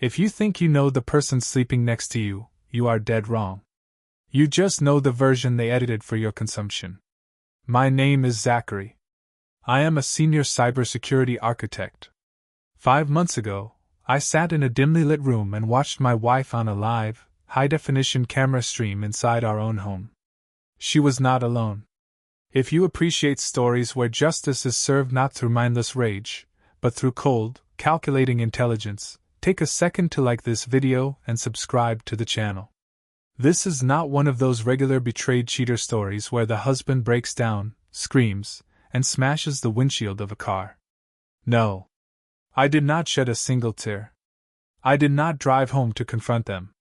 If you think you know the person sleeping next to you, you are dead wrong. You just know the version they edited for your consumption. My name is Zachary. I am a senior cybersecurity architect. 5 months ago, I sat in a dimly lit room and watched my wife on a live, high-definition camera stream inside our own home. She was not alone. If you appreciate stories where justice is served not through mindless rage, but through cold, calculating intelligence, take a second to like this video and subscribe to the channel. This is not one of those regular betrayed cheater stories where the husband breaks down, screams, and smashes the windshield of a car. No. I did not shed a single tear. I did not drive home to confront them.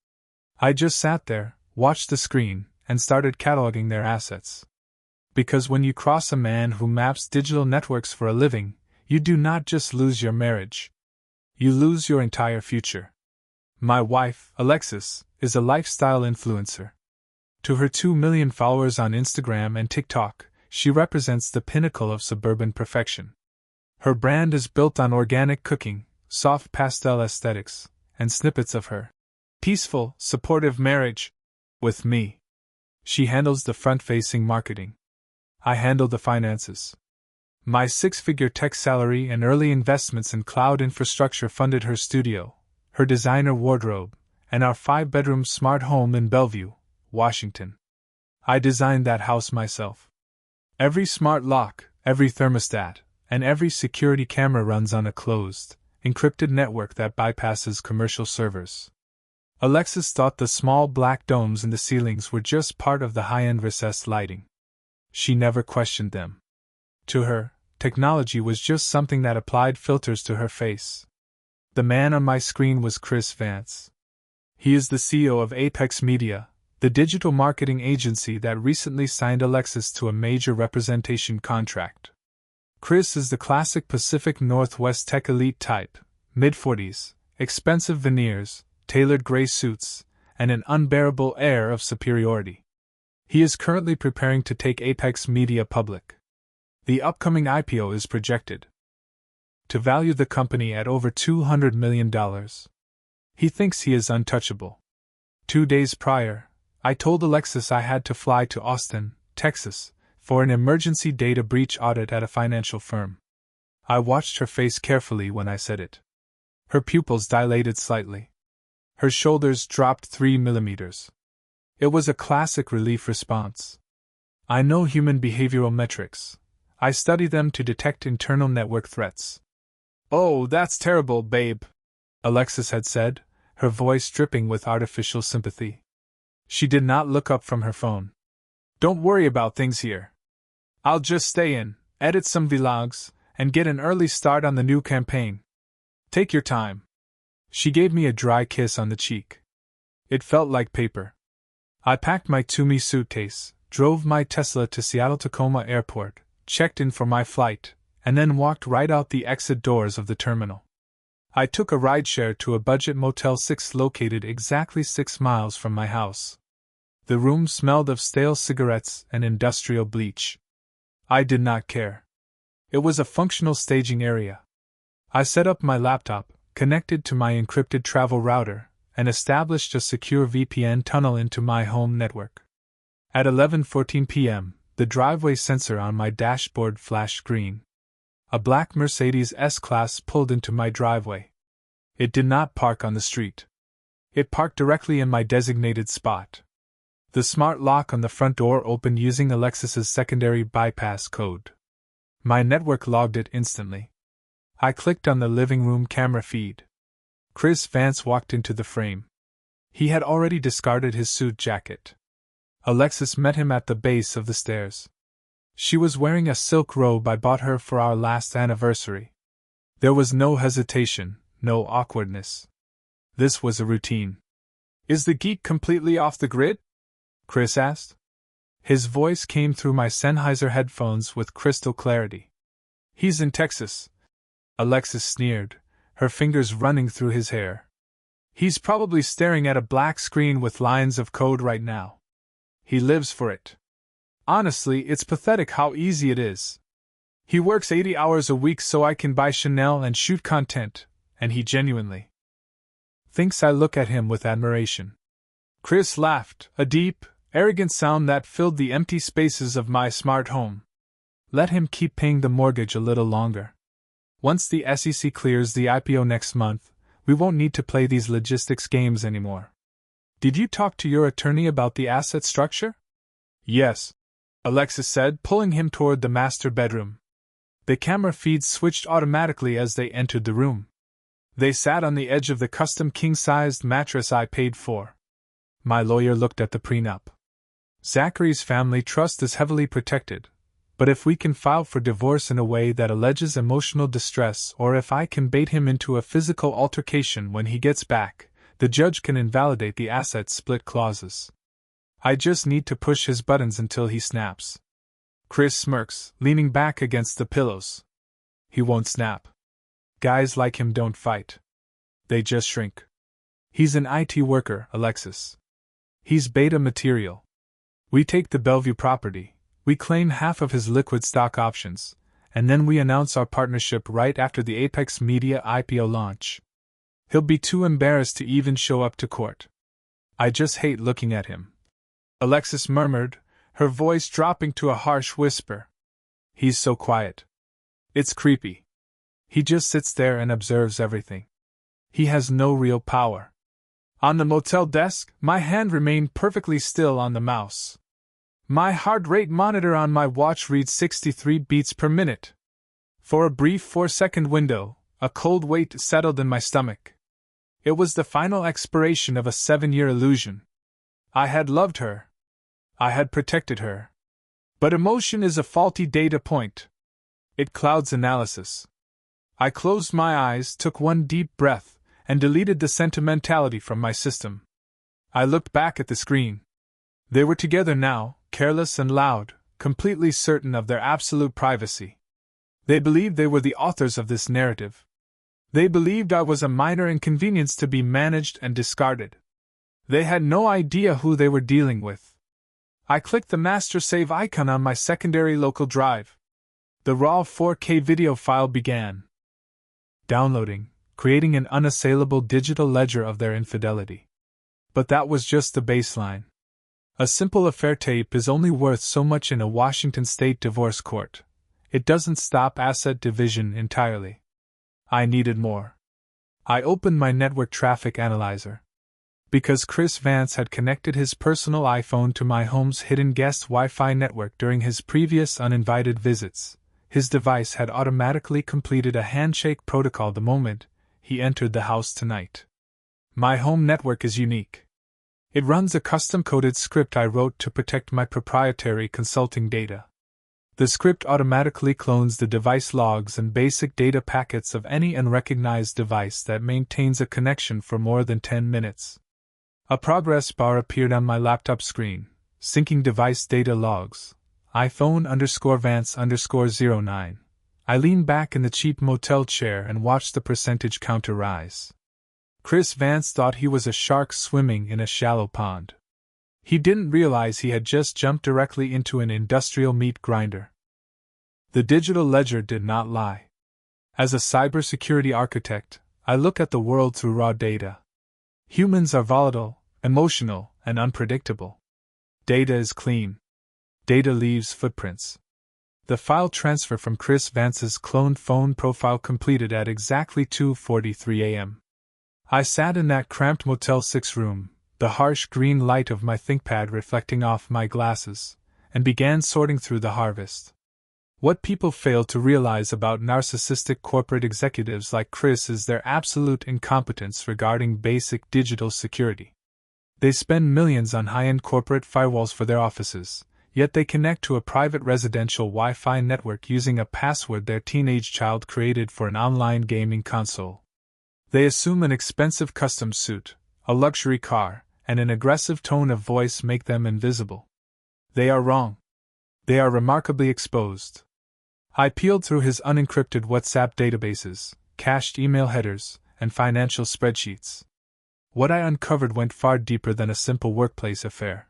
I just sat there, watched the screen, and started cataloging their assets. Because when you cross a man who maps digital networks for a living, you do not just lose your marriage. You lose your entire future. My wife, Alexis, is a lifestyle influencer. To her 2 million followers on Instagram and TikTok, she represents the pinnacle of suburban perfection. Her brand is built on organic cooking, soft pastel aesthetics, and snippets of her peaceful, supportive marriage with me. She handles the front-facing marketing. I handle the finances. My 6-figure tech salary and early investments in cloud infrastructure funded her studio, her designer wardrobe, and our 5-bedroom smart home in Bellevue, Washington. I designed that house myself. Every smart lock, every thermostat, and every security camera runs on a closed, encrypted network that bypasses commercial servers. Alexis thought the small black domes in the ceilings were just part of the high-end recessed lighting. She never questioned them. To her, technology was just something that applied filters to her face. The man on my screen was Chris Vance. He is the CEO of Apex Media, the digital marketing agency that recently signed Alexis to a major representation contract. Chris is the classic Pacific Northwest tech elite type, mid-40s, expensive veneers, tailored gray suits, and an unbearable air of superiority. He is currently preparing to take Apex Media public. The upcoming IPO is projected to value the company at over $200 million. He thinks he is untouchable. 2 days prior, I told Alexis I had to fly to Austin, Texas, for an emergency data breach audit at a financial firm. I watched her face carefully when I said it. Her pupils dilated slightly. Her shoulders dropped 3 millimeters. It was a classic relief response. I know human behavioral metrics. I study them to detect internal network threats. "Oh, that's terrible, babe," Alexis had said, her voice dripping with artificial sympathy. She did not look up from her phone. "Don't worry about things here. I'll just stay in, edit some vlogs, and get an early start on the new campaign. Take your time." She gave me a dry kiss on the cheek. It felt like paper. I packed my Toomey suitcase, drove my Tesla to Seattle-Tacoma Airport, checked in for my flight, and then walked right out the exit doors of the terminal. I took a rideshare to a budget Motel 6 located exactly 6 miles from my house. The room smelled of stale cigarettes and industrial bleach. I did not care. It was a functional staging area. I set up my laptop, connected to my encrypted travel router, and established a secure VPN tunnel into my home network. At 11:14 p.m., the driveway sensor on my dashboard flashed green. A black Mercedes S-Class pulled into my driveway. It did not park on the street. It parked directly in my designated spot. The smart lock on the front door opened using Alexis's secondary bypass code. My network logged it instantly. I clicked on the living room camera feed. Chris Vance walked into the frame. He had already discarded his suit jacket. Alexis met him at the base of the stairs. She was wearing a silk robe I bought her for our last anniversary. There was no hesitation, no awkwardness. This was a routine. "Is the geek completely off the grid?" Chris asked. His voice came through my Sennheiser headphones with crystal clarity. "He's in Texas," Alexis sneered, her fingers running through his hair. "He's probably staring at a black screen with lines of code right now. He lives for it. Honestly, it's pathetic how easy it is. He works 80 hours a week so I can buy Chanel and shoot content, and he genuinely thinks I look at him with admiration. Chris laughed, a deep, arrogant sound that filled the empty spaces of my smart home. Let him keep paying the mortgage a little longer. Once the SEC clears the IPO next month, we won't need to play these logistics games anymore. Did you talk to your attorney about the asset structure? Yes, Alexis said, pulling him toward the master bedroom. The camera feeds switched automatically as they entered the room. They sat on the edge of the custom king-sized mattress I paid for. My lawyer looked at the prenup. Zachary's family trust is heavily protected, but if we can file for divorce in a way that alleges emotional distress, or if I can bait him into a physical altercation when he gets back, the judge can invalidate the asset split clauses. I just need to push his buttons until he snaps. Chris smirks, leaning back against the pillows. He won't snap. Guys like him don't fight. They just shrink. He's an IT worker, Alexis. He's beta material. We take the Bellevue property, we claim half of his liquid stock options, and then we announce our partnership right after the Apex Media IPO launch. He'll be too embarrassed to even show up to court. I just hate looking at him. Alexis murmured, her voice dropping to a harsh whisper. He's so quiet. It's creepy. He just sits there and observes everything. He has no real power. On the motel desk, my hand remained perfectly still on the mouse. My heart rate monitor on my watch reads 63 beats per minute. For a brief 4-second window, a cold weight settled in my stomach. It was the final expiration of a 7-year illusion. I had loved her. I had protected her. But emotion is a faulty data point. It clouds analysis. I closed my eyes, took one deep breath, and deleted the sentimentality from my system. I looked back at the screen. They were together now, careless and loud, completely certain of their absolute privacy. They believed they were the authors of this narrative. They believed I was a minor inconvenience to be managed and discarded. They had no idea who they were dealing with. I clicked the master save icon on my secondary local drive. The raw 4K video file began downloading, creating an unassailable digital ledger of their infidelity. But that was just the baseline. A simple affair tape is only worth so much in a Washington state divorce court. It doesn't stop asset division entirely. I needed more. I opened my network traffic analyzer. Because Chris Vance had connected his personal iPhone to my home's hidden guest Wi-Fi network during his previous uninvited visits, his device had automatically completed a handshake protocol the moment he entered the house tonight. My home network is unique. It runs a custom-coded script I wrote to protect my proprietary consulting data. The script automatically clones the device logs and basic data packets of any unrecognized device that maintains a connection for more than 10 minutes. A progress bar appeared on my laptop screen, syncing device data logs. iPhone_Vance_09. I leaned back in the cheap motel chair and watched the percentage counter rise. Chris Vance thought he was a shark swimming in a shallow pond. He didn't realize he had just jumped directly into an industrial meat grinder. The digital ledger did not lie. As a cybersecurity architect, I look at the world through raw data. Humans are volatile, emotional, and unpredictable. Data is clean. Data leaves footprints. The file transfer from Chris Vance's cloned phone profile completed at exactly 2:43 a.m. I sat in that cramped Motel 6 room, the harsh green light of my ThinkPad reflecting off my glasses, and began sorting through the harvest. What people fail to realize about narcissistic corporate executives like Chris is their absolute incompetence regarding basic digital security. They spend millions on high-end corporate firewalls for their offices, yet they connect to a private residential Wi-Fi network using a password their teenage child created for an online gaming console. They assume an expensive custom suit, a luxury car, and an aggressive tone of voice make them invisible. They are wrong. They are remarkably exposed. I peeled through his unencrypted WhatsApp databases, cached email headers, and financial spreadsheets. What I uncovered went far deeper than a simple workplace affair.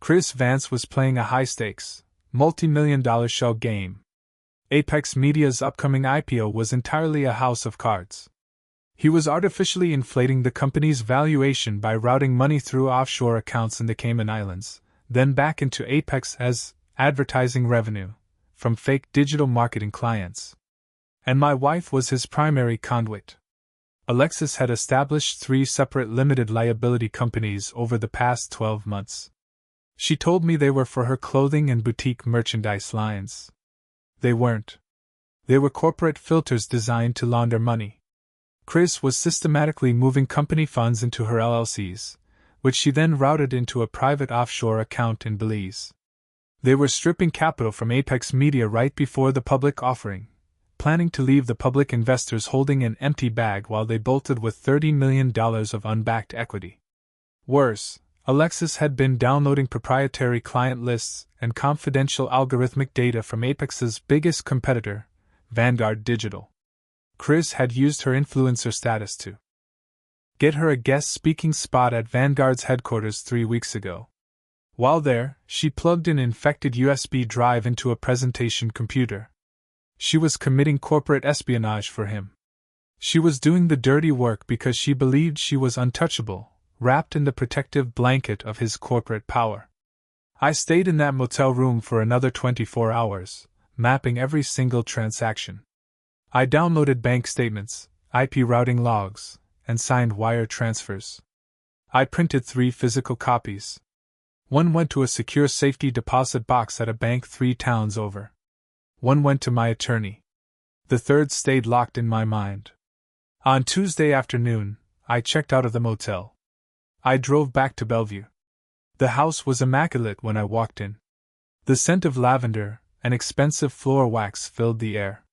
Chris Vance was playing a high-stakes, multi-million-dollar shell game. Apex Media's upcoming IPO was entirely a house of cards. He was artificially inflating the company's valuation by routing money through offshore accounts in the Cayman Islands, then back into Apex as advertising revenue from fake digital marketing clients. And my wife was his primary conduit. Alexis had established 3 separate limited liability companies over the past 12 months. She told me they were for her clothing and boutique merchandise lines. They weren't. They were corporate filters designed to launder money. Chris was systematically moving company funds into her LLCs, which she then routed into a private offshore account in Belize. They were stripping capital from Apex Media right before the public offering, planning to leave the public investors holding an empty bag while they bolted with $30 million of unbacked equity. Worse, Alexis had been downloading proprietary client lists and confidential algorithmic data from Apex's biggest competitor, Vanguard Digital. Chris had used her influencer status to get her a guest speaking spot at Vanguard's headquarters 3 weeks ago. While there, she plugged an infected USB drive into a presentation computer. She was committing corporate espionage for him. She was doing the dirty work because she believed she was untouchable, wrapped in the protective blanket of his corporate power. I stayed in that motel room for another 24 hours, mapping every single transaction. I downloaded bank statements, IP routing logs, and signed wire transfers. I printed 3 physical copies. One went to a secure safety deposit box at a bank 3 towns over. One went to my attorney. The third stayed locked in my mind. On Tuesday afternoon, I checked out of the motel. I drove back to Bellevue. The house was immaculate when I walked in. The scent of lavender and expensive floor wax filled the air.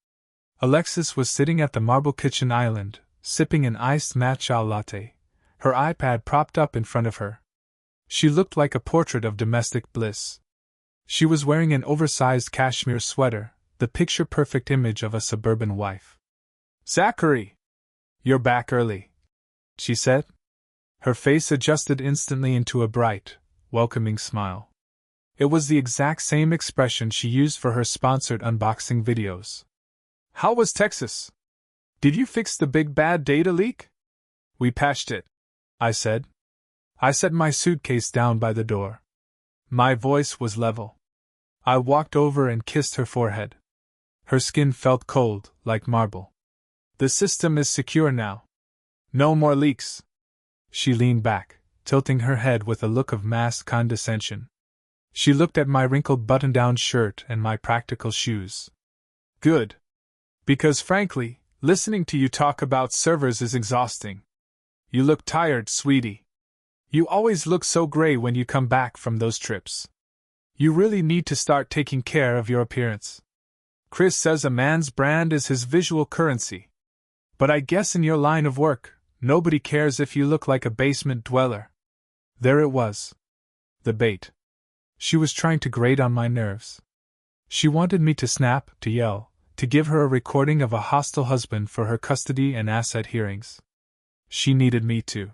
Alexis was sitting at the marble kitchen island, sipping an iced matcha latte, her iPad propped up in front of her. She looked like a portrait of domestic bliss. She was wearing an oversized cashmere sweater, the picture-perfect image of a suburban wife. "Zachary! You're back early," she said. Her face adjusted instantly into a bright, welcoming smile. It was the exact same expression she used for her sponsored unboxing videos. "How was Texas? Did you fix the big bad data leak?" "We patched it," I said. I set my suitcase down by the door. My voice was level. I walked over and kissed her forehead. Her skin felt cold, like marble. "The system is secure now. No more leaks." She leaned back, tilting her head with a look of masked condescension. She looked at my wrinkled button-down shirt and my practical shoes. "Good. Because frankly, listening to you talk about servers is exhausting. You look tired, sweetie. You always look so gray when you come back from those trips. You really need to start taking care of your appearance. Chris says a man's brand is his visual currency. But I guess in your line of work, nobody cares if you look like a basement dweller." There it was. The bait. She was trying to grate on my nerves. She wanted me to snap, to yell, to give her a recording of a hostile husband for her custody and asset hearings. She needed me to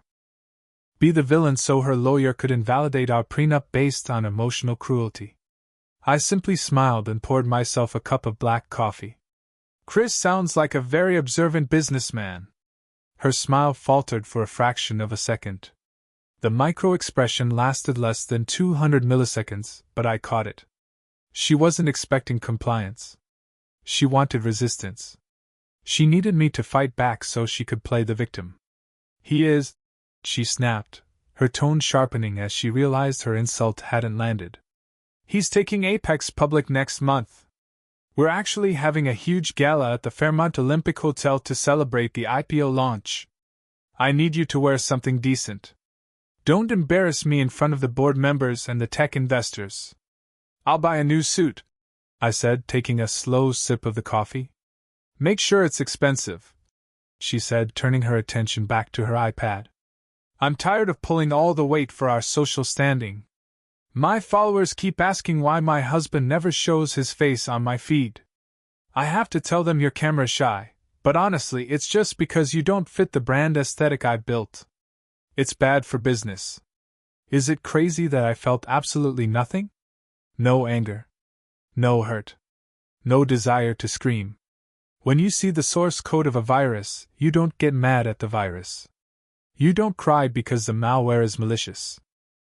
be the villain so her lawyer could invalidate our prenup based on emotional cruelty. I simply smiled and poured myself a cup of black coffee. "Chris sounds like a very observant businessman." Her smile faltered for a fraction of a second. The micro-expression lasted less than 200 milliseconds, but I caught it. She wasn't expecting compliance. She wanted resistance. She needed me to fight back so she could play the victim. "He is," she snapped, her tone sharpening as she realized her insult hadn't landed. "He's taking Apex public next month. We're actually having a huge gala at the Fairmont Olympic Hotel to celebrate the IPO launch. I need you to wear something decent. Don't embarrass me in front of the board members and the tech investors." "I'll buy a new suit," I said, taking a slow sip of the coffee. "Make sure it's expensive," she said, turning her attention back to her iPad. "I'm tired of pulling all the weight for our social standing. My followers keep asking why my husband never shows his face on my feed. I have to tell them you're camera shy, but honestly it's just because you don't fit the brand aesthetic I built. It's bad for business." Is it crazy that I felt absolutely nothing? No anger. No hurt. No desire to scream. When you see the source code of a virus, you don't get mad at the virus. You don't cry because the malware is malicious.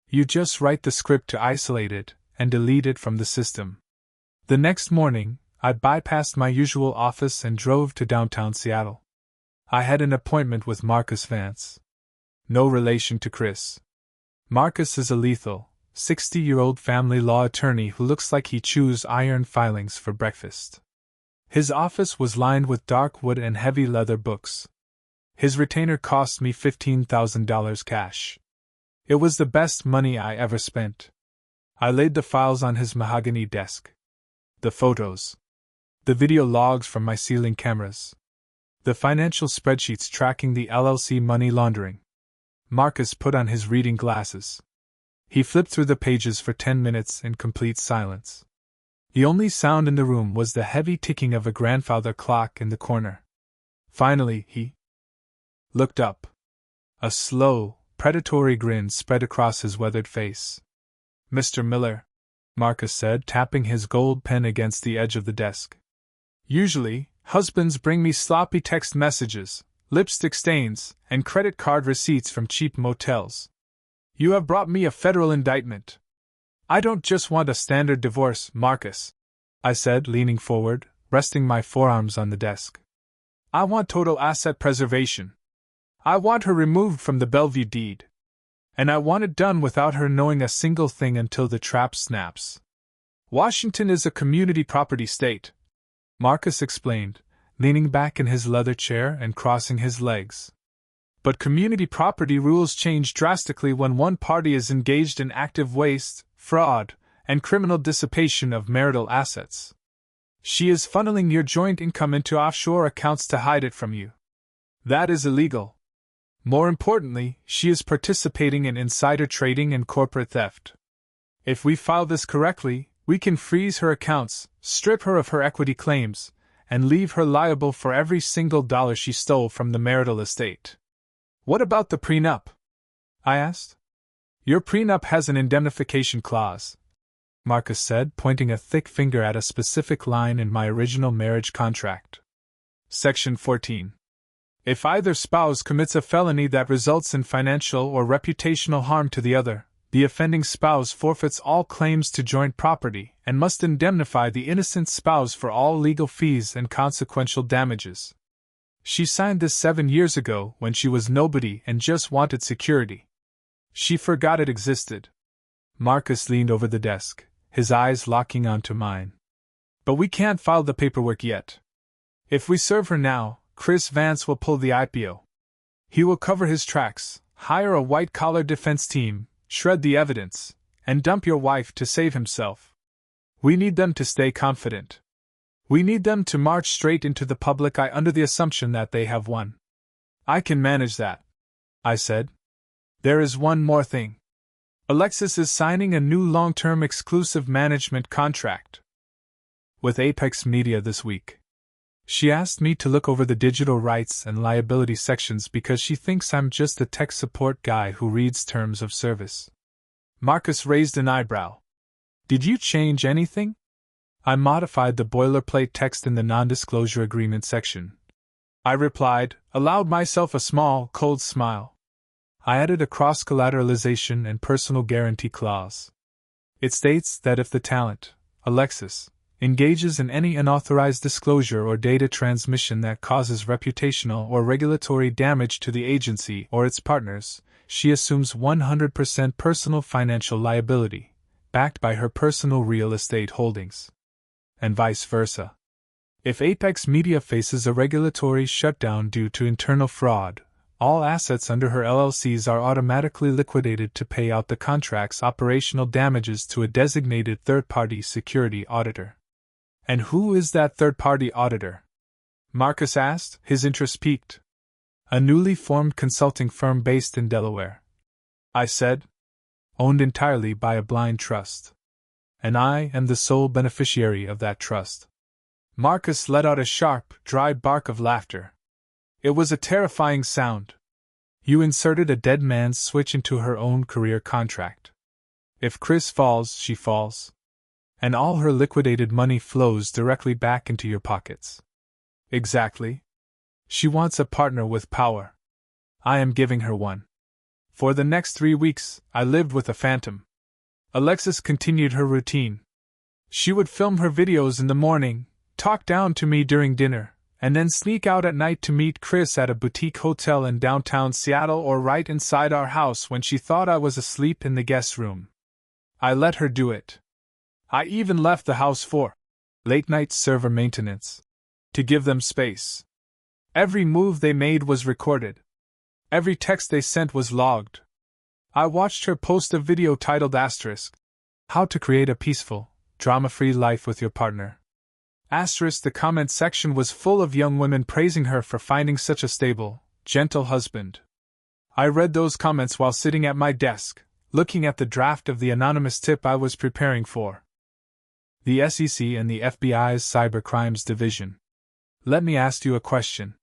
You just write the script to isolate it and delete it from the system. The next morning, I bypassed my usual office and drove to downtown Seattle. I had an appointment with Marcus Vance. No relation to Chris. Marcus is a lethal, 60-year-old family law attorney who looks like he chews iron filings for breakfast. His office was lined with dark wood and heavy leather books. His retainer cost me $15,000 cash. It was the best money I ever spent. I laid the files on his mahogany desk. The photos. The video logs from my ceiling cameras. The financial spreadsheets tracking the LLC money laundering. Marcus put on his reading glasses. He flipped through the pages for 10 minutes in complete silence. The only sound in the room was the heavy ticking of a grandfather clock in the corner. Finally, he looked up. A slow, predatory grin spread across his weathered face. "Mr. Miller," Marcus said, tapping his gold pen against the edge of the desk. "Usually, husbands bring me sloppy text messages, lipstick stains, and credit card receipts from cheap motels. You have brought me a federal indictment. I don't just want a standard divorce, Marcus," I said, leaning forward, resting my forearms on the desk. "I want total asset preservation. I want her removed from the Bellevue deed. And I want it done without her knowing a single thing until the trap snaps. Washington is a community property state," Marcus explained, leaning back in his leather chair and crossing his legs. "But community property rules change drastically when one party is engaged in active waste, fraud, and criminal dissipation of marital assets. She is funneling your joint income into offshore accounts to hide it from you. That is illegal. More importantly, she is participating in insider trading and corporate theft. If we file this correctly, we can freeze her accounts, strip her of her equity claims, and leave her liable for every single dollar she stole from the marital estate." "What about the prenup?" I asked. "Your prenup has an indemnification clause," Marcus said, pointing a thick finger at a specific line in my original marriage contract. Section 14. If either spouse commits a felony that results in financial or reputational harm to the other, the offending spouse forfeits all claims to joint property and must indemnify the innocent spouse for all legal fees and consequential damages. She signed this 7 years ago when she was nobody and just wanted security. She forgot it existed. Marcus leaned over the desk, his eyes locking onto mine. "But we can't file the paperwork yet. If we serve her now, Chris Vance will pull the IPO. He will cover his tracks, hire a white-collar defense team, shred the evidence, and dump your wife to save himself. We need them to stay confident. We need them to march straight into the public eye under the assumption that they have won." "I can manage that," I said. "There is one more thing. Alexis is signing a new long-term exclusive management contract with Apex Media this week. She asked me to look over the digital rights and liability sections because she thinks I'm just a tech support guy who reads terms of service." Marcus raised an eyebrow. "Did you change anything?" I modified the boilerplate text in the non-disclosure agreement section. I replied, allowed myself a small, cold smile. I added a cross-collateralization and personal guarantee clause. It states that if the talent, Alexis, engages in any unauthorized disclosure or data transmission that causes reputational or regulatory damage to the agency or its partners, she assumes 100% personal financial liability, backed by her personal real estate holdings. And vice versa. If Apex Media faces a regulatory shutdown due to internal fraud, all assets under her LLCs are automatically liquidated to pay out the contract's operational damages to a designated third-party security auditor. "And who is that third-party auditor?" Marcus asked, his interest piqued. "A newly formed consulting firm based in Delaware," I said. "Owned entirely by a blind trust. And I am the sole beneficiary of that trust." Marcus let out a sharp, dry bark of laughter. It was a terrifying sound. "You inserted a dead man's switch into her own career contract. If Chris falls, she falls. And all her liquidated money flows directly back into your pockets. Exactly. She wants a partner with power. I am giving her one. For the next 3 weeks, I lived with a phantom. Alexis continued her routine. She would film her videos in the morning, talk down to me during dinner, and then sneak out at night to meet Chris at a boutique hotel in downtown Seattle or right inside our house when she thought I was asleep in the guest room. I let her do it. I even left the house for late-night server maintenance, to give them space. Every move they made was recorded. Every text they sent was logged. I watched her post a video titled How to Create a Peaceful, Drama-Free Life with Your Partner. The comment section was full of young women praising her for finding such a stable, gentle husband. I read those comments while sitting at my desk, looking at the draft of the anonymous tip I was preparing for the SEC and the FBI's Cybercrimes Division. Let me ask you a question.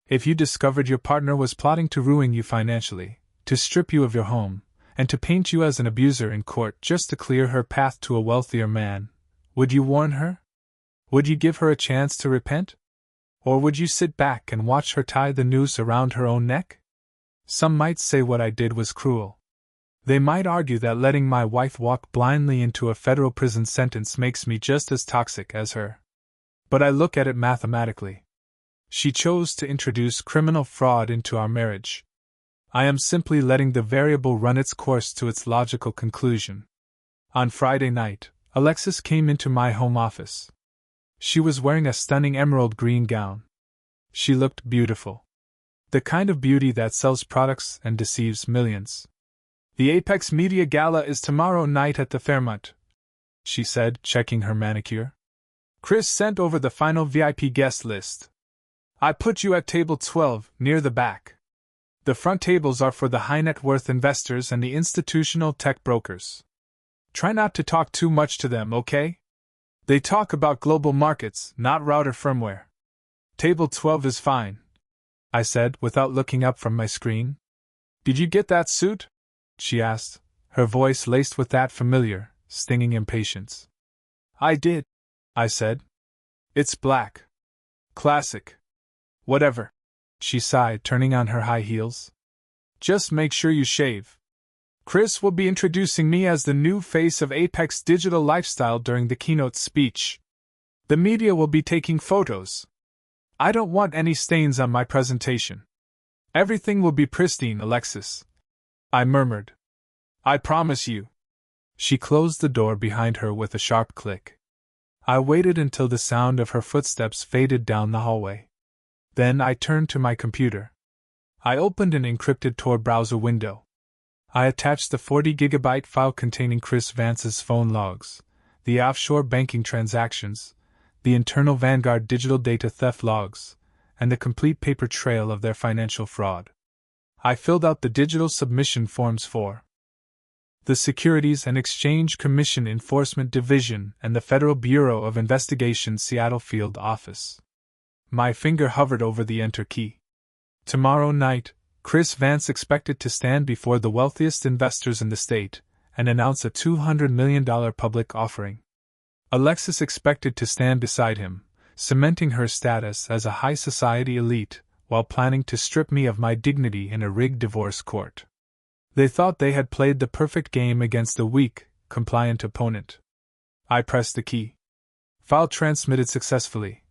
If you discovered your partner was plotting to ruin you financially, to strip you of your home, and to paint you as an abuser in court just to clear her path to a wealthier man, would you warn her? Would you give her a chance to repent? Or would you sit back and watch her tie the noose around her own neck? Some might say what I did was cruel. They might argue that letting my wife walk blindly into a federal prison sentence makes me just as toxic as her. But I look at it mathematically. She chose to introduce criminal fraud into our marriage. I am simply letting the variable run its course to its logical conclusion. On Friday night, Alexis came into my home office. She was wearing a stunning emerald green gown. She looked beautiful. The kind of beauty that sells products and deceives millions. The Apex Media Gala is tomorrow night at the Fairmont, she said, checking her manicure. Chris sent over the final VIP guest list. I put you at table 12, near the back. The front tables are for the high-net-worth investors and the institutional tech brokers. Try not to talk too much to them, okay? They talk about global markets, not router firmware. Table 12 is fine, I said, without looking up from my screen. Did you get that suit? She asked, her voice laced with that familiar, stinging impatience. I did, I said. It's black. Classic. Whatever. She sighed, turning on her high heels. Just make sure you shave. Chris will be introducing me as the new face of Apex Digital Lifestyle during the keynote speech. The media will be taking photos. I don't want any stains on my presentation. Everything will be pristine, Alexis, I murmured. I promise you. She closed the door behind her with a sharp click. I waited until the sound of her footsteps faded down the hallway. Then I turned to my computer. I opened an encrypted Tor browser window. I attached the 40-gigabyte file containing Chris Vance's phone logs, the offshore banking transactions, the internal Vanguard digital data theft logs, and the complete paper trail of their financial fraud. I filled out the digital submission forms for the Securities and Exchange Commission Enforcement Division and the Federal Bureau of Investigation Seattle Field Office. My finger hovered over the Enter key. Tomorrow night, Chris Vance expected to stand before the wealthiest investors in the state and announce a $200 million public offering. Alexis expected to stand beside him, cementing her status as a high society elite, while planning to strip me of my dignity in a rigged divorce court. They thought they had played the perfect game against a weak, compliant opponent. I pressed the key. File transmitted successfully.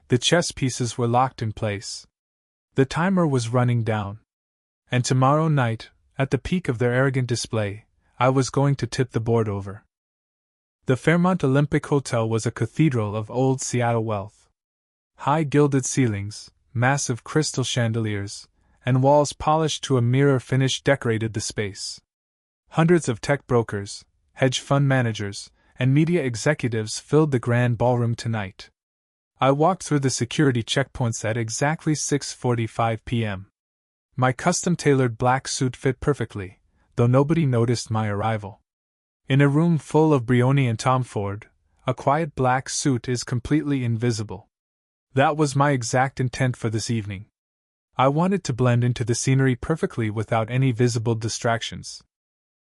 The chess pieces were locked in place. The timer was running down. And tomorrow night, at the peak of their arrogant display, I was going to tip the board over. The Fairmont Olympic Hotel was a cathedral of old Seattle wealth. High gilded ceilings, massive crystal chandeliers, and walls polished to a mirror finish decorated the space. Hundreds of tech brokers, hedge fund managers, and media executives filled the grand ballroom tonight. I walked through the security checkpoints at exactly 6:45 p.m. My custom-tailored black suit fit perfectly, though nobody noticed my arrival. In a room full of Brioni and Tom Ford, a quiet black suit is completely invisible. That was my exact intent for this evening. I wanted to blend into the scenery perfectly without any visible distractions.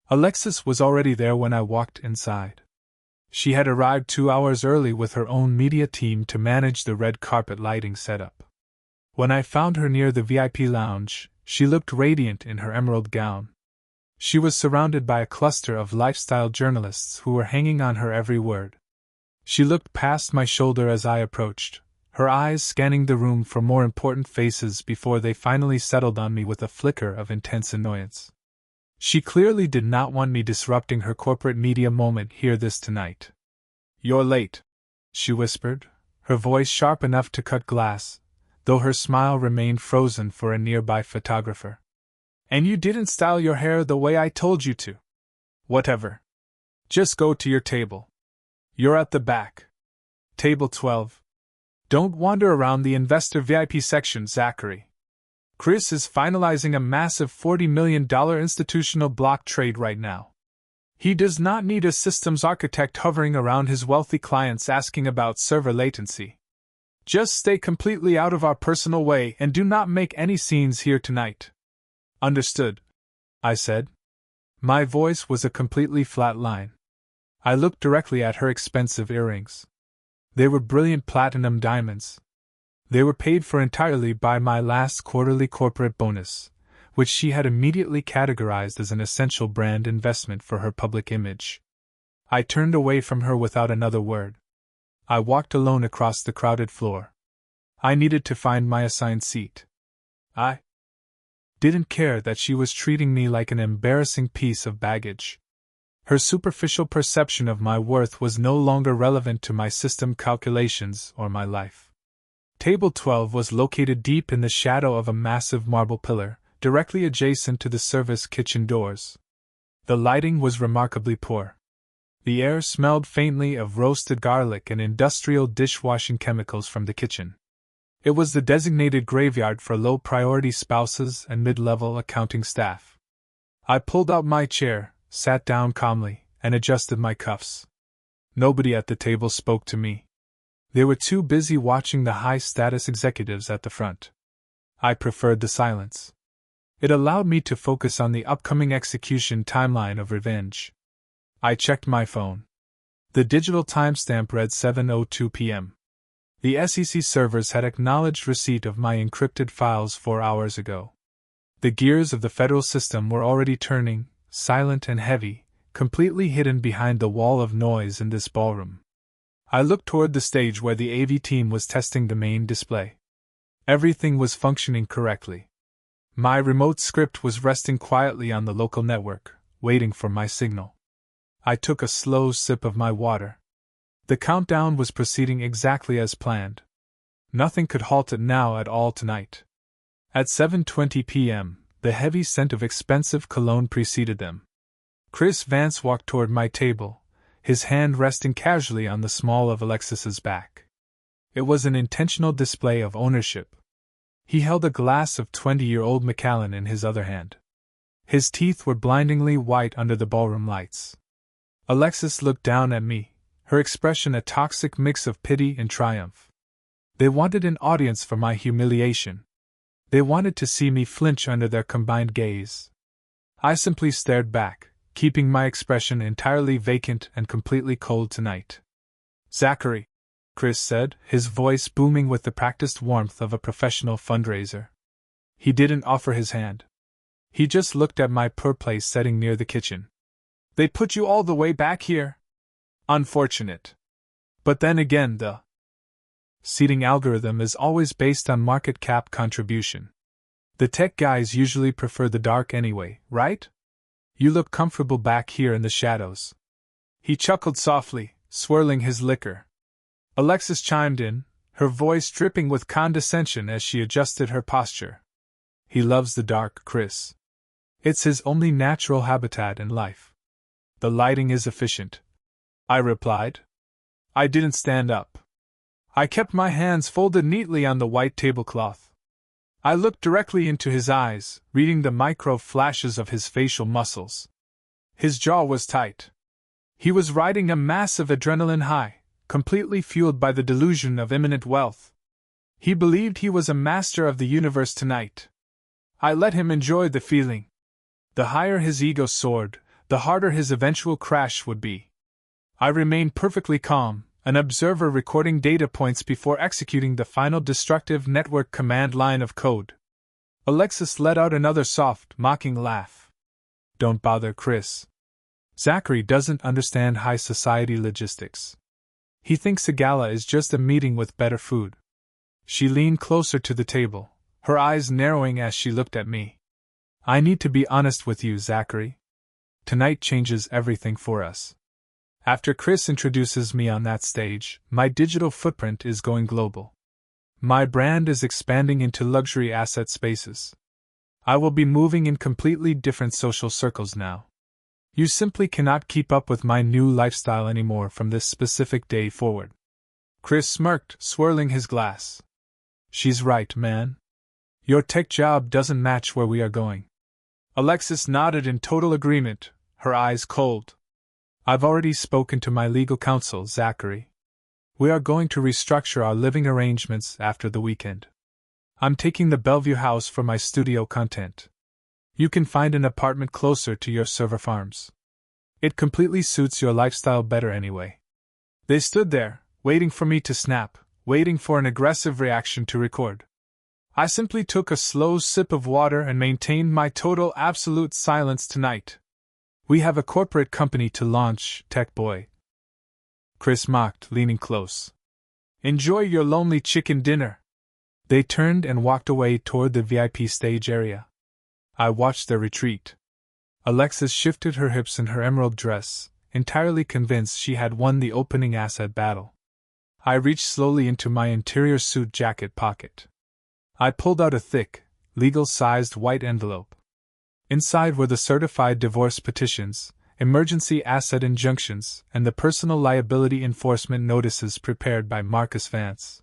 Alexis was already there when I walked inside. She had arrived 2 hours early with her own media team to manage the red carpet lighting setup. When I found her near the VIP lounge, she looked radiant in her emerald gown. She was surrounded by a cluster of lifestyle journalists who were hanging on her every word. She looked past my shoulder as I approached, her eyes scanning the room for more important faces before they finally settled on me with a flicker of intense annoyance. She clearly did not want me disrupting her corporate media moment here tonight. "You're late," she whispered, her voice sharp enough to cut glass, though her smile remained frozen for a nearby photographer. "And you didn't style your hair the way I told you to." "Whatever. Just go to your table. You're at the back. Table 12. Don't wander around the investor VIP section, Zachary. Chris is finalizing a massive $40 million institutional block trade right now. He does not need a systems architect hovering around his wealthy clients asking about server latency. Just stay completely out of our personal way and do not make any scenes here tonight." "Understood," I said. My voice was a completely flat line. I looked directly at her expensive earrings. They were brilliant platinum diamonds. They were paid for entirely by my last quarterly corporate bonus, which she had immediately categorized as an essential brand investment for her public image. I turned away from her without another word. I walked alone across the crowded floor. I needed to find my assigned seat. I didn't care that she was treating me like an embarrassing piece of baggage. Her superficial perception of my worth was no longer relevant to my system calculations or my life. Table 12 was located deep in the shadow of a massive marble pillar, directly adjacent to the service kitchen doors. The lighting was remarkably poor. The air smelled faintly of roasted garlic and industrial dishwashing chemicals from the kitchen. It was the designated graveyard for low-priority spouses and mid-level accounting staff. I pulled out my chair, sat down calmly, and adjusted my cuffs. Nobody at the table spoke to me. They were too busy watching the high-status executives at the front. I preferred the silence. It allowed me to focus on the upcoming execution timeline of revenge. I checked my phone. The digital timestamp read 7:02 p.m. The SEC servers had acknowledged receipt of my encrypted files 4 hours ago. The gears of the federal system were already turning, silent and heavy, completely hidden behind the wall of noise in this ballroom. I looked toward the stage where the AV team was testing the main display. Everything was functioning correctly. My remote script was resting quietly on the local network, waiting for my signal. I took a slow sip of my water. The countdown was proceeding exactly as planned. Nothing could halt it now at all tonight. At 7:20 p.m., the heavy scent of expensive cologne preceded them. Chris Vance walked toward my table, his hand resting casually on the small of Alexis's back. It was an intentional display of ownership. He held a glass of 20-year-old Macallan in his other hand. His teeth were blindingly white under the ballroom lights. Alexis looked down at me, her expression a toxic mix of pity and triumph. They wanted an audience for my humiliation. They wanted to see me flinch under their combined gaze. I simply stared back, keeping my expression entirely vacant and completely cold tonight. "Zachary," Chris said, his voice booming with the practiced warmth of a professional fundraiser. He didn't offer his hand. He just looked at my poor place setting near the kitchen. "They put you all the way back here? Unfortunate. But then again, the seating algorithm is always based on market cap contribution. The tech guys usually prefer the dark anyway, right? You look comfortable back here in the shadows." He chuckled softly, swirling his liquor. Alexis chimed in, her voice dripping with condescension as she adjusted her posture. "He loves the dark, Chris. It's his only natural habitat in life." "The lighting is efficient," I replied. I didn't stand up. I kept my hands folded neatly on the white tablecloth. I looked directly into his eyes, reading the micro flashes of his facial muscles. His jaw was tight. He was riding a massive adrenaline high, completely fueled by the delusion of imminent wealth. He believed he was a master of the universe tonight. I let him enjoy the feeling. The higher his ego soared, the harder his eventual crash would be. I remained perfectly calm, an observer recording data points before executing the final destructive network command line of code. Alexis let out another soft, mocking laugh. Don't bother, Chris. Zachary doesn't understand high society logistics. He thinks a gala is just a meeting with better food. She leaned closer to the table, her eyes narrowing as she looked at me. I need to be honest with you, Zachary. Tonight changes everything for us. After Chris introduces me on that stage, my digital footprint is going global. My brand is expanding into luxury asset spaces. I will be moving in completely different social circles now. You simply cannot keep up with my new lifestyle anymore from this specific day forward. Chris smirked, swirling his glass. She's right, man. Your tech job doesn't match where we are going. Alexis nodded in total agreement, her eyes cold. I've already spoken to my legal counsel, Zachary. We are going to restructure our living arrangements after the weekend. I'm taking the Bellevue house for my studio content. You can find an apartment closer to your server farms. It completely suits your lifestyle better anyway. They stood there, waiting for me to snap, waiting for an aggressive reaction to record. I simply took a slow sip of water and maintained my total absolute silence tonight. We have a corporate company to launch, tech boy. Chris mocked, leaning close. Enjoy your lonely chicken dinner. They turned and walked away toward the VIP stage area. I watched their retreat. Alexis shifted her hips in her emerald dress, entirely convinced she had won the opening asset battle. I reached slowly into my interior suit jacket pocket. I pulled out a thick, legal-sized white envelope. Inside were the certified divorce petitions, emergency asset injunctions, and the personal liability enforcement notices prepared by Marcus Vance.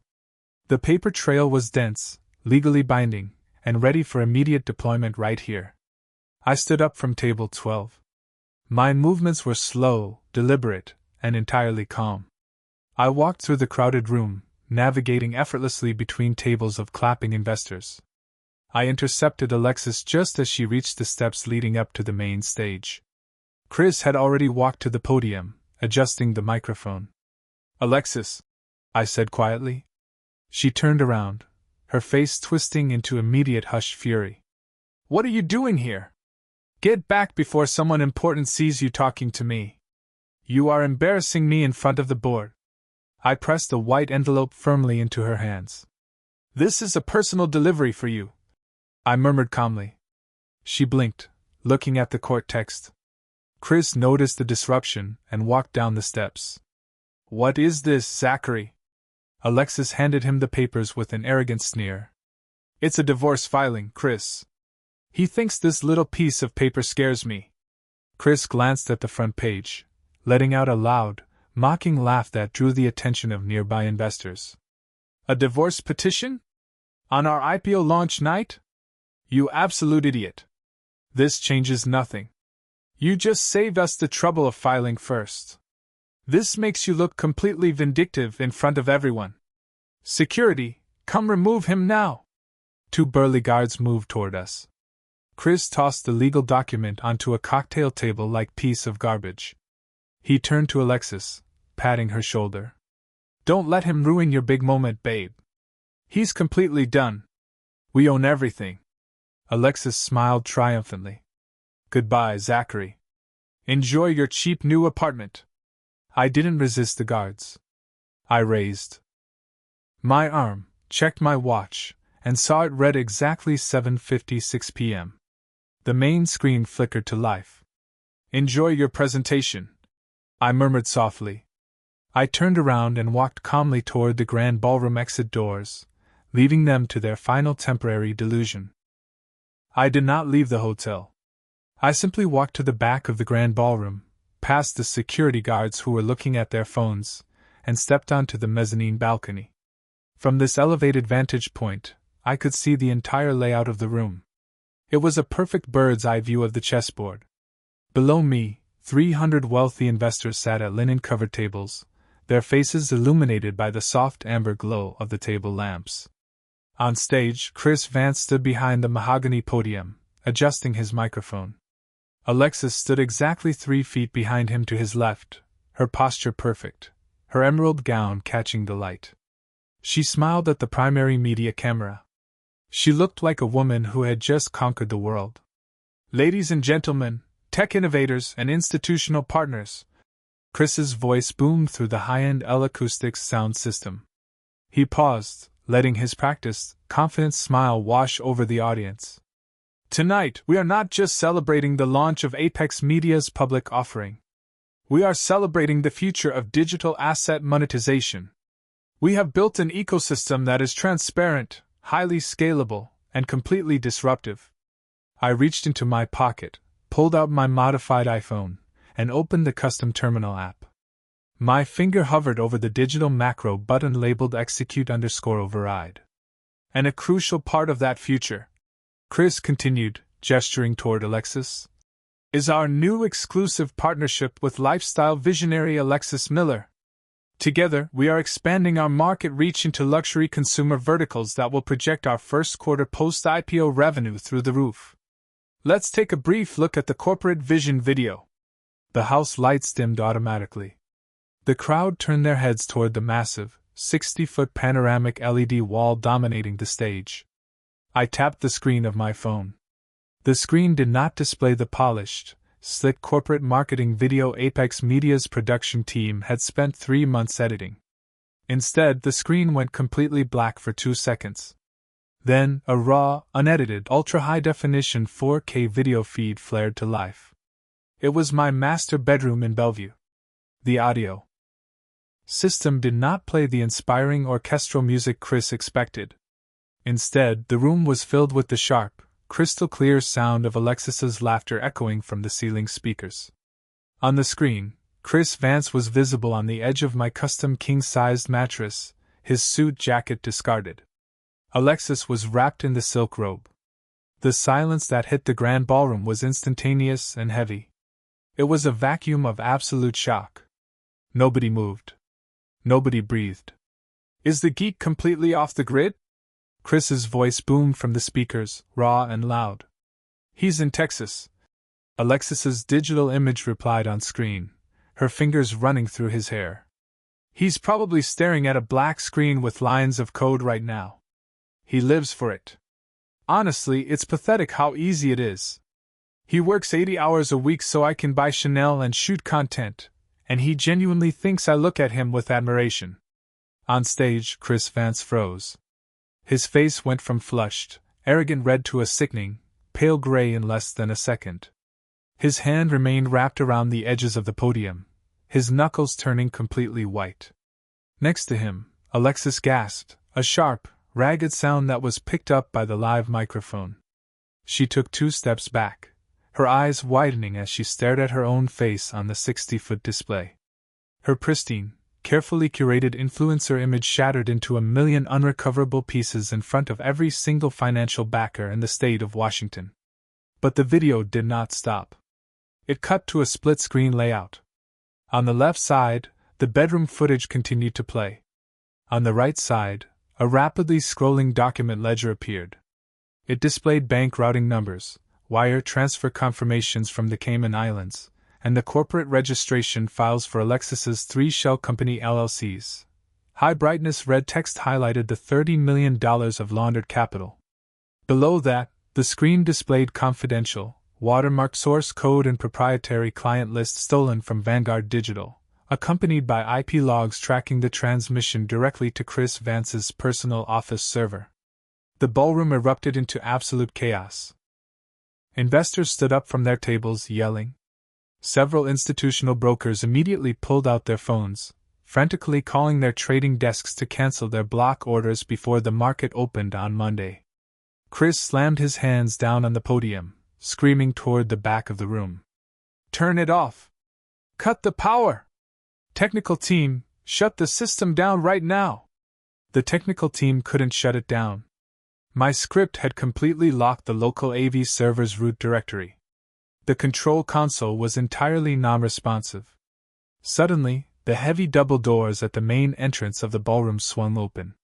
The paper trail was dense, legally binding, and ready for immediate deployment right here. I stood up from table 12. My movements were slow, deliberate, and entirely calm. I walked through the crowded room, navigating effortlessly between tables of clapping investors. I intercepted Alexis just as she reached the steps leading up to the main stage. Chris had already walked to the podium, adjusting the microphone. Alexis, I said quietly. She turned around, her face twisting into immediate hushed fury. What are you doing here? Get back before someone important sees you talking to me. You are embarrassing me in front of the board. I pressed the white envelope firmly into her hands. This is a personal delivery for you, I murmured calmly. She blinked, looking at the court text. Chris noticed the disruption and walked down the steps. What is this, Zachary? Alexis handed him the papers with an arrogant sneer. It's a divorce filing, Chris. He thinks this little piece of paper scares me. Chris glanced at the front page, letting out a loud, mocking laugh that drew the attention of nearby investors. A divorce petition? On our IPO launch night? You absolute idiot. This changes nothing. You just saved us the trouble of filing first. This makes you look completely vindictive in front of everyone. Security, come remove him now. 2 burly guards moved toward us. Chris tossed the legal document onto a cocktail table-like piece of garbage. He turned to Alexis, patting her shoulder. Don't let him ruin your big moment, babe. He's completely done. We own everything. Alexis smiled triumphantly. Goodbye, Zachary. Enjoy your cheap new apartment. I didn't resist the guards. I raised my arm, checked my watch, and saw it read exactly 7:56 p.m. The main screen flickered to life. Enjoy your presentation, I murmured softly. I turned around and walked calmly toward the grand ballroom exit doors, leaving them to their final temporary delusion. I did not leave the hotel. I simply walked to the back of the grand ballroom, past the security guards who were looking at their phones, and stepped onto the mezzanine balcony. From this elevated vantage point, I could see the entire layout of the room. It was a perfect bird's-eye view of the chessboard. Below me, 300 wealthy investors sat at linen-covered tables, their faces illuminated by the soft amber glow of the table lamps. On stage, Chris Vance stood behind the mahogany podium, adjusting his microphone. Alexis stood exactly 3 feet behind him to his left, her posture perfect, her emerald gown catching the light. She smiled at the primary media camera. She looked like a woman who had just conquered the world. "Ladies and gentlemen, tech innovators and institutional partners," Chris's voice boomed through the high-end L-acoustics sound system. He paused, letting his practiced, confident smile wash over the audience. "Tonight, we are not just celebrating the launch of Apex Media's public offering. We are celebrating the future of digital asset monetization. We have built an ecosystem that is transparent, highly scalable, and completely disruptive." I reached into my pocket, pulled out my modified iPhone, and opened the custom terminal app. My finger hovered over the digital macro button labeled execute_override. "And a crucial part of that future," Chris continued, gesturing toward Alexis, "is our new exclusive partnership with lifestyle visionary Alexis Miller. Together, we are expanding our market reach into luxury consumer verticals that will project our first quarter post-IPO revenue through the roof. Let's take a brief look at the corporate vision video." The house lights dimmed automatically. The crowd turned their heads toward the massive, 60-foot panoramic LED wall dominating the stage. I tapped the screen of my phone. The screen did not display the polished, slick corporate marketing video Apex Media's production team had spent 3 months editing. Instead, the screen went completely black for 2 seconds. Then, a raw, unedited, ultra-high-definition 4K video feed flared to life. It was my master bedroom in Bellevue. The audio system did not play the inspiring orchestral music Chris expected. Instead, the room was filled with the sharp, crystal-clear sound of Alexis's laughter echoing from the ceiling speakers. On the screen, Chris Vance was visible on the edge of my custom king-sized mattress, his suit jacket discarded. Alexis was wrapped in the silk robe. The silence that hit the grand ballroom was instantaneous and heavy. It was a vacuum of absolute shock. Nobody moved. Nobody breathed. "Is the geek completely off the grid?" Chris's voice boomed from the speakers, raw and loud. "He's in Texas," Alexis's digital image replied on screen, her fingers running through his hair. "He's probably staring at a black screen with lines of code right now. He lives for it. Honestly, it's pathetic how easy it is. He works 80 hours a week so I can buy Chanel and shoot content, and he genuinely thinks I look at him with admiration." On stage, Chris Vance froze. His face went from flushed, arrogant red to a sickening, pale gray in less than a second. His hand remained wrapped around the edges of the podium, his knuckles turning completely white. Next to him, Alexis gasped, a sharp, ragged sound that was picked up by the live microphone. She took 2 steps back, her eyes widening as she stared at her own face on the 60-foot display. Her pristine, carefully curated influencer image shattered into a million unrecoverable pieces in front of every single financial backer in the state of Washington. But the video did not stop. It cut to a split-screen layout. On the left side, the bedroom footage continued to play. On the right side, a rapidly scrolling document ledger appeared. It displayed bank routing numbers, wire transfer confirmations from the Cayman Islands, and the corporate registration files for Alexis's 3 shell company LLCs. High-brightness red text highlighted the $30 million of laundered capital. Below that, the screen displayed confidential, watermarked source code and proprietary client list stolen from Vanguard Digital, accompanied by IP logs tracking the transmission directly to Chris Vance's personal office server. The ballroom erupted into absolute chaos. Investors stood up from their tables yelling. Several institutional brokers immediately pulled out their phones, frantically calling their trading desks to cancel their block orders before the market opened on Monday. Chris slammed his hands down on the podium, screaming toward the back of the room. "Turn it off! Cut the power! Technical team, shut the system down right now!" The technical team couldn't shut it down. My script had completely locked the local AV server's root directory. The control console was entirely non-responsive. Suddenly, the heavy double doors at the main entrance of the ballroom swung open.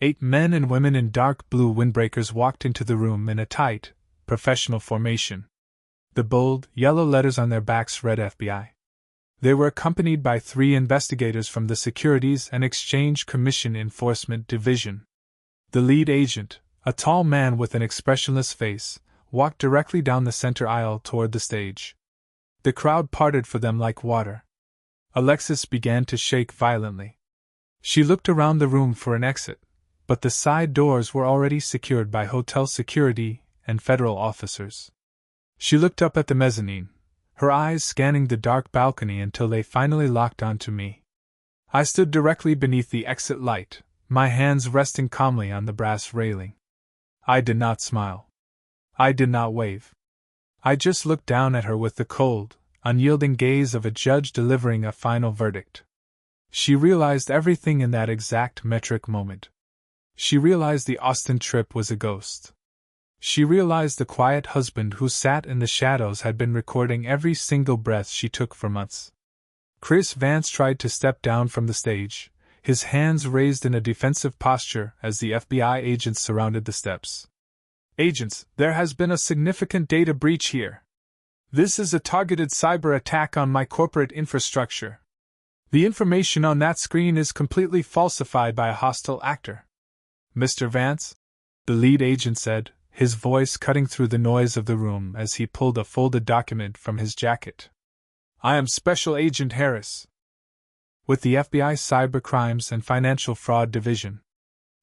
8 men and women in dark blue windbreakers walked into the room in a tight, professional formation. The bold, yellow letters on their backs read FBI. They were accompanied by 3 investigators from the Securities and Exchange Commission Enforcement Division. The lead agent, a tall man with an expressionless face, walked directly down the center aisle toward the stage. The crowd parted for them like water. Alexis began to shake violently. She looked around the room for an exit, but the side doors were already secured by hotel security and federal officers. She looked up at the mezzanine, her eyes scanning the dark balcony until they finally locked onto me. I stood directly beneath the exit light, my hands resting calmly on the brass railing. I did not smile. I did not wave. I just looked down at her with the cold, unyielding gaze of a judge delivering a final verdict. She realized everything in that exact metric moment. She realized the Austin trip was a ghost. She realized the quiet husband who sat in the shadows had been recording every single breath she took for months. Chris Vance tried to step down from the stage, his hands raised in a defensive posture as the FBI agents surrounded the steps. "Agents, there has been a significant data breach here. This is a targeted cyber attack on my corporate infrastructure. The information on that screen is completely falsified by a hostile actor." "Mr. Vance," the lead agent said, his voice cutting through the noise of the room as he pulled a folded document from his jacket. "I am Special Agent Harris, with the FBI Cybercrimes and Financial Fraud Division.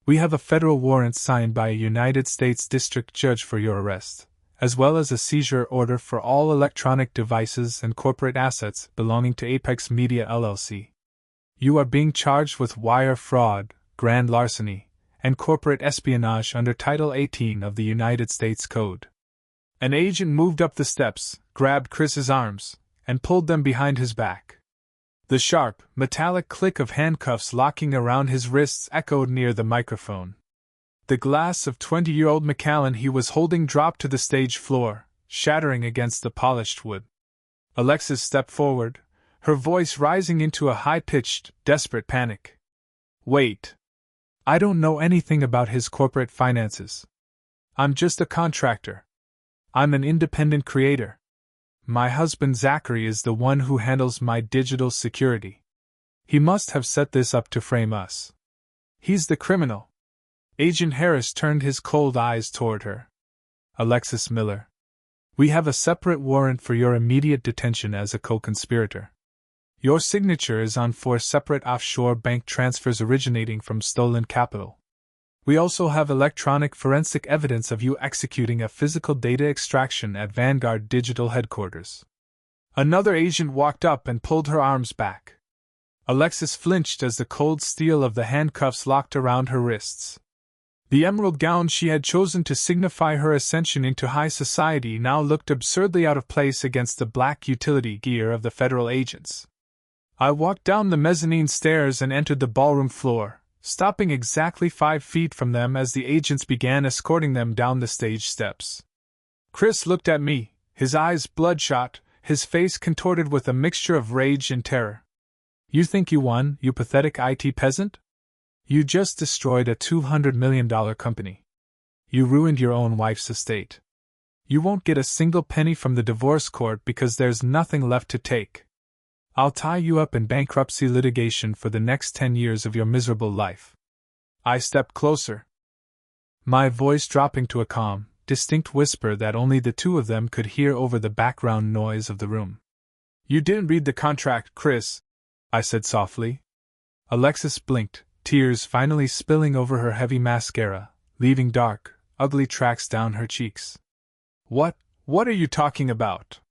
We have a federal warrant signed by a United States District Judge for your arrest, as well as a seizure order for all electronic devices and corporate assets belonging to Apex Media LLC. You are being charged with wire fraud, grand larceny, and corporate espionage under Title 18 of the United States Code." An agent moved up the steps, grabbed Chris's arms, and pulled them behind his back. The sharp, metallic click of handcuffs locking around his wrists echoed near the microphone. The glass of 20-year-old Macallan he was holding dropped to the stage floor, shattering against the polished wood. Alexis stepped forward, her voice rising into a high-pitched, desperate panic. "Wait. I don't know anything about his corporate finances. I'm just a contractor. I'm an independent creator. My husband Zachary is the one who handles my digital security. He must have set this up to frame us. He's the criminal." Agent Harris turned his cold eyes toward her. "Alexis Miller. We have a separate warrant for your immediate detention as a co-conspirator. Your signature is on 4 separate offshore bank transfers originating from stolen capital. We also have electronic forensic evidence of you executing a physical data extraction at Vanguard Digital Headquarters." Another agent walked up and pulled her arms back. Alexis flinched as the cold steel of the handcuffs locked around her wrists. The emerald gown she had chosen to signify her ascension into high society now looked absurdly out of place against the black utility gear of the federal agents. I walked down the mezzanine stairs and entered the ballroom floor, stopping exactly 5 feet from them as the agents began escorting them down the stage steps. Chris looked at me, his eyes bloodshot, his face contorted with a mixture of rage and terror. "You think you won, you pathetic IT peasant? You just destroyed a $200 million company. You ruined your own wife's estate. You won't get a single penny from the divorce court because there's nothing left to take. I'll tie you up in bankruptcy litigation for the next 10 years of your miserable life." I stepped closer, my voice dropping to a calm, distinct whisper that only the two of them could hear over the background noise of the room. "You didn't read the contract, Chris," I said softly. Alexis blinked, tears finally spilling over her heavy mascara, leaving dark, ugly tracks down her cheeks. What are you talking about?"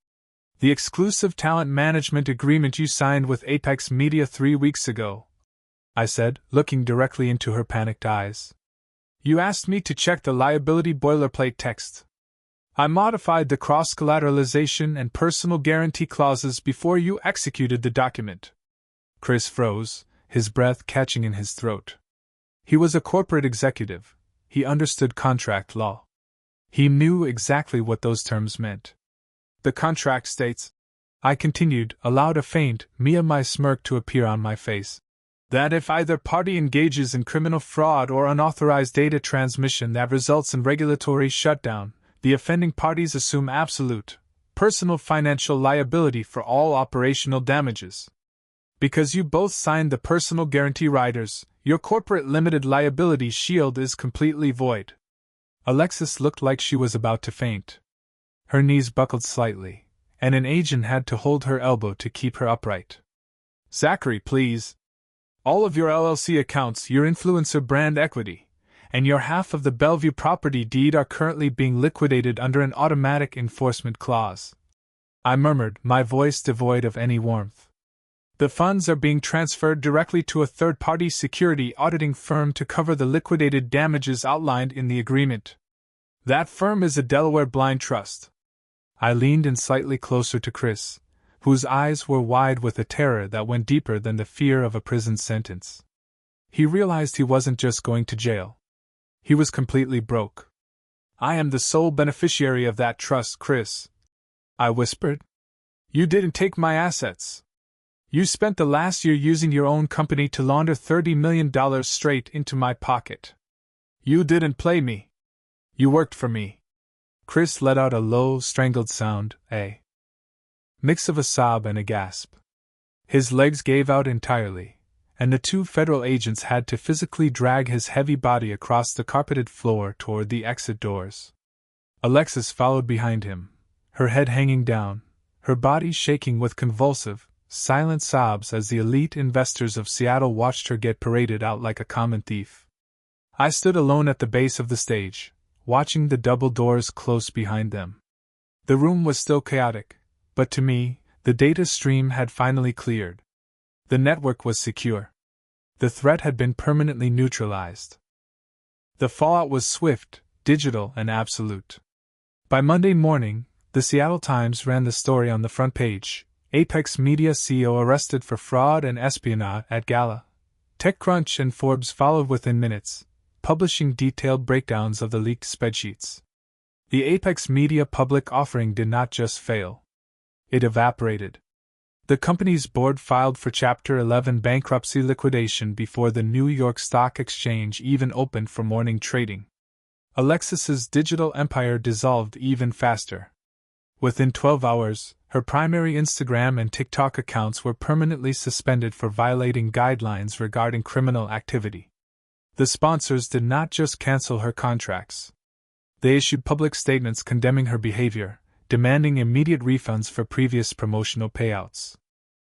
"The exclusive talent management agreement you signed with Apex Media 3 weeks ago," I said, looking directly into her panicked eyes. "You asked me to check the liability boilerplate text. I modified the cross-collateralization and personal guarantee clauses before you executed the document." Chris froze, his breath catching in his throat. He was a corporate executive. He understood contract law. He knew exactly what those terms meant. "The contract states," I continued, allowed a faint, my smirk to appear on my face, "that if either party engages in criminal fraud or unauthorized data transmission that results in regulatory shutdown, the offending parties assume absolute, personal financial liability for all operational damages. Because you both signed the personal guarantee riders, your corporate limited liability shield is completely void. Alexis looked like she was about to faint. Her knees buckled slightly, and an agent had to hold her elbow to keep her upright. Zachary, please. All of your LLC accounts, your influencer brand equity, and your half of the Bellevue property deed are currently being liquidated under an automatic enforcement clause. I murmured, my voice devoid of any warmth. The funds are being transferred directly to a third-party security auditing firm to cover the liquidated damages outlined in the agreement. That firm is a Delaware blind trust. I leaned in slightly closer to Chris, whose eyes were wide with a terror that went deeper than the fear of a prison sentence. He realized he wasn't just going to jail. He was completely broke. I am the sole beneficiary of that trust, Chris, I whispered. You didn't take my assets. You spent the last year using your own company to launder $30 million straight into my pocket. You didn't play me. You worked for me. Chris let out a low, strangled sound, a mix of a sob and a gasp. His legs gave out entirely, and the two federal agents had to physically drag his heavy body across the carpeted floor toward the exit doors. Alexis followed behind him, her head hanging down, her body shaking with convulsive, silent sobs as the elite investors of Seattle watched her get paraded out like a common thief. I stood alone at the base of the stage, watching the double doors close behind them. The room was still chaotic, but to me, the data stream had finally cleared. The network was secure. The threat had been permanently neutralized. The fallout was swift, digital, and absolute. By Monday morning, the Seattle Times ran the story on the front page: Apex Media CEO arrested for fraud and espionage at Gala. TechCrunch and Forbes followed within minutes, publishing detailed breakdowns of the leaked spreadsheets. The Apex Media public offering did not just fail. It evaporated. The company's board filed for Chapter 11 bankruptcy liquidation before the New York Stock Exchange even opened for morning trading. Alexis's digital empire dissolved even faster. Within 12 hours, her primary Instagram and TikTok accounts were permanently suspended for violating guidelines regarding criminal activity. The sponsors did not just cancel her contracts. They issued public statements condemning her behavior, demanding immediate refunds for previous promotional payouts.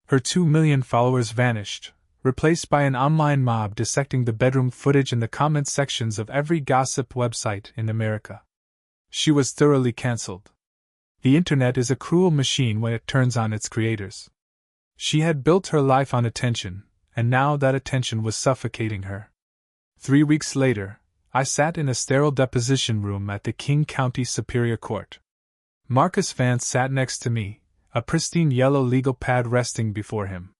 Her 2 million followers vanished, replaced by an online mob dissecting the bedroom footage in the comment sections of every gossip website in America. She was thoroughly cancelled. The internet is a cruel machine when it turns on its creators. She had built her life on attention, and now that attention was suffocating her. 3 weeks later, I sat in a sterile deposition room at the King County Superior Court. Marcus Vance sat next to me, a pristine yellow legal pad resting before him.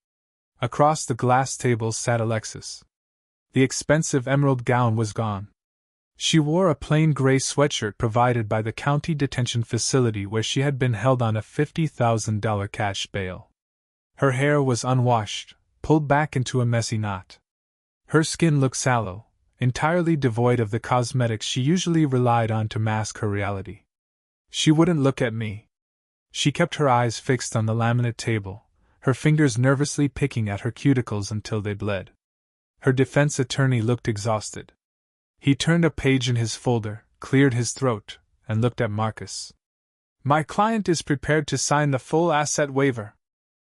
Across the glass table sat Alexis. The expensive emerald gown was gone. She wore a plain gray sweatshirt provided by the county detention facility where she had been held on a $50,000 cash bail. Her hair was unwashed, pulled back into a messy knot. Her skin looked sallow, entirely devoid of the cosmetics she usually relied on to mask her reality. She wouldn't look at me. She kept her eyes fixed on the laminate table, her fingers nervously picking at her cuticles until they bled. Her defense attorney looked exhausted. He turned a page in his folder, cleared his throat, and looked at Marcus. My client is prepared to sign the full asset waiver.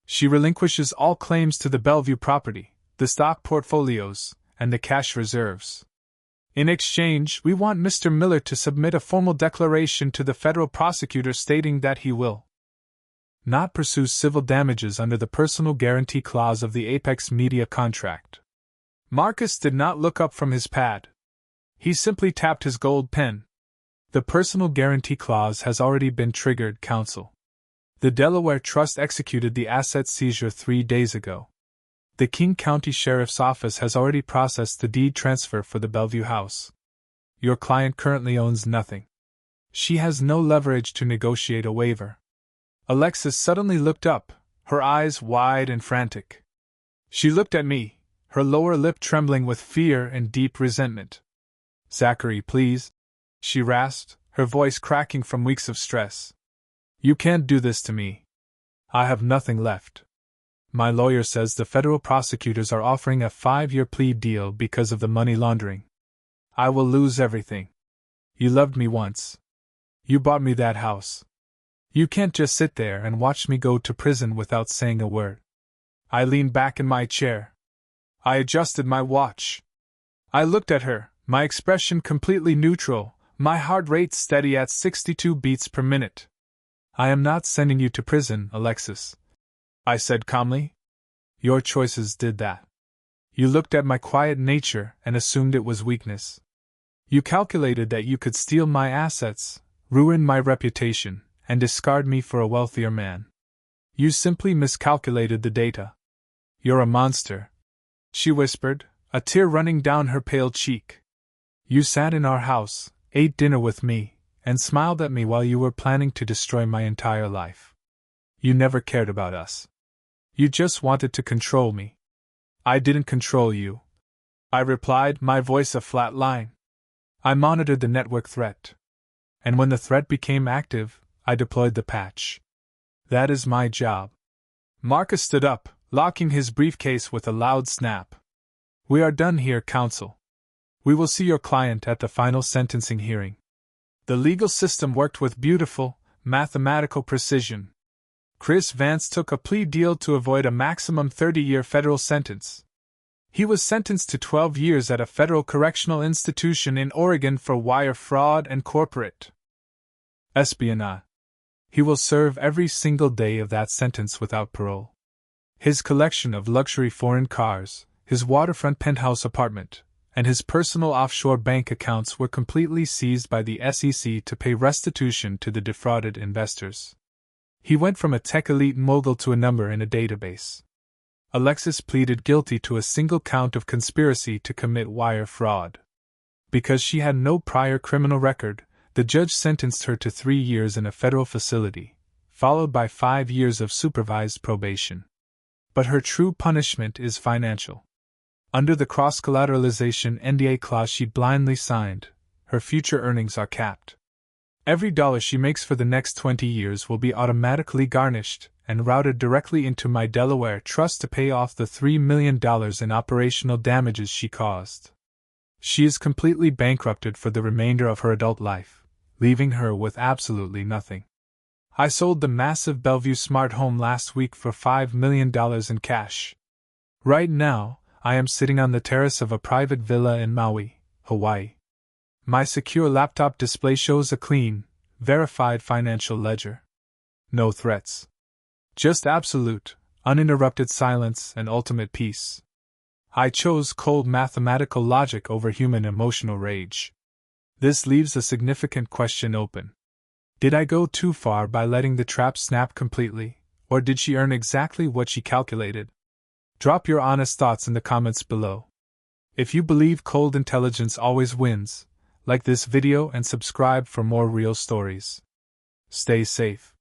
She relinquishes all claims to the Bellevue property, the stock portfolios, and the cash reserves. In exchange, we want Mr. Miller to submit a formal declaration to the federal prosecutor stating that he will not pursue civil damages under the personal guarantee clause of the Apex Media contract. Marcus did not look up from his pad. He simply tapped his gold pen. The personal guarantee clause has already been triggered, counsel. The Delaware Trust executed the asset seizure 3 days ago. The King County Sheriff's Office has already processed the deed transfer for the Bellevue house. Your client currently owns nothing. She has no leverage to negotiate a waiver. Alexis suddenly looked up, her eyes wide and frantic. She looked at me, her lower lip trembling with fear and deep resentment. Zachary, please, she rasped, her voice cracking from weeks of stress. You can't do this to me. I have nothing left. My lawyer says the federal prosecutors are offering a 5-year plea deal because of the money laundering. I will lose everything. You loved me once. You bought me that house. You can't just sit there and watch me go to prison without saying a word. I leaned back in my chair. I adjusted my watch. I looked at her, my expression completely neutral, my heart rate steady at 62 beats per minute. I am not sending you to prison, Alexis, I said calmly. Your choices did that. You looked at my quiet nature and assumed it was weakness. You calculated that you could steal my assets, ruin my reputation, and discard me for a wealthier man. You simply miscalculated the data. You're a monster, she whispered, a tear running down her pale cheek. You sat in our house, ate dinner with me, and smiled at me while you were planning to destroy my entire life. You never cared about us. You just wanted to control me. I didn't control you, I replied, my voice a flat line. I monitored the network threat. And when the threat became active, I deployed the patch. That is my job. Marcus stood up, locking his briefcase with a loud snap. We are done here, counsel. We will see your client at the final sentencing hearing. The legal system worked with beautiful, mathematical precision. Chris Vance took a plea deal to avoid a maximum 30-year federal sentence. He was sentenced to 12 years at a federal correctional institution in Oregon for wire fraud and corporate espionage. He will serve every single day of that sentence without parole. His collection of luxury foreign cars, his waterfront penthouse apartment, and his personal offshore bank accounts were completely seized by the SEC to pay restitution to the defrauded investors. He went from a tech elite mogul to a number in a database. Alexis pleaded guilty to a single count of conspiracy to commit wire fraud. Because she had no prior criminal record, the judge sentenced her to 3 years in a federal facility, followed by 5 years of supervised probation. But her true punishment is financial. Under the cross-collateralization NDA clause she blindly signed, her future earnings are capped. Every dollar she makes for the next 20 years will be automatically garnished and routed directly into my Delaware trust to pay off the $3 million in operational damages she caused. She is completely bankrupted for the remainder of her adult life, leaving her with absolutely nothing. I sold the massive Bellevue smart home last week for $5 million in cash. Right now, I am sitting on the terrace of a private villa in Maui, Hawaii. My secure laptop display shows a clean, verified financial ledger. No threats. Just absolute, uninterrupted silence and ultimate peace. I chose cold mathematical logic over human emotional rage. This leaves a significant question open. Did I go too far by letting the trap snap completely, or did she earn exactly what she calculated? Drop your honest thoughts in the comments below. If you believe cold intelligence always wins, like this video and subscribe for more real stories. Stay safe.